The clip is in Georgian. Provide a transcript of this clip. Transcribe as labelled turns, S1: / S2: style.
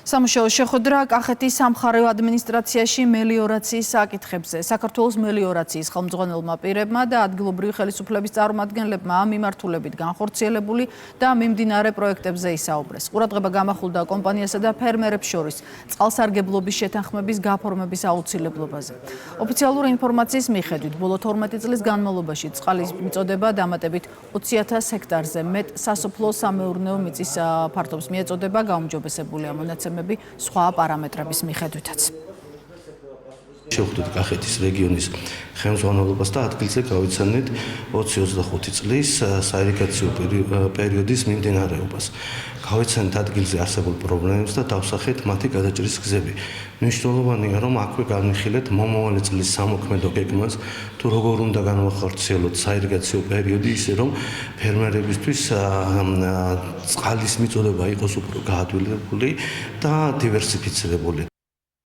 S1: სამუშაო შეხვედრა კახეთის სამხარეო ადმინისტრაციაში მელიორაციის საკითხებზე. საქართველოს მელიორაციის ხელმძღვანელმა პირებმა და ადგილობრივი ხელისუფლების წარმომადგენლებმა ამ მიმართულებით განხორციელებული და მიმდინარე პროექტებზე ისაუბრეს. ყურადღება გამახვილდა კომპანიასა და ფერმერებს შორის წყალსარგებლობის შეთანხმების გაფორმების აუცილებლობაზე. ოფიციალური ინფორმაციის მიხედვით, ბოლო 12 წლის განმავლობაში წყლის მიწოდება დამატებით 20,000 ჰექტარზე მეტ სასოფლო-სამეურნეო მიწის ფართობს მიეწოდება გაუმჯობესებულია მონაცემები სხვა პარამეტრების მიხედვითაც.
S2: შევხვდით კახეთის რეგიონის ხელმძღვანელობას და ადგილზე გავიცანით 20-25 წლის საირიგაციო პერიოდის მიმდინარეობას. გავიცანით ადგილზე არსებულ პრობლემებს და დავსახეთ მათი გადაჭრის გზები. მნიშვნელოვანია, რომ აქვე განვიხილეთ მომავალი წლის სამოქმედო გეგმას, თუ როგორ უნდა განვახორციელოთ საირიგაციო პერიოდი, ისე რომ ფერმერებისთვის წყლის მიწოდება იყოს უფრო გაადვილებული და დივერსიფიცირებული.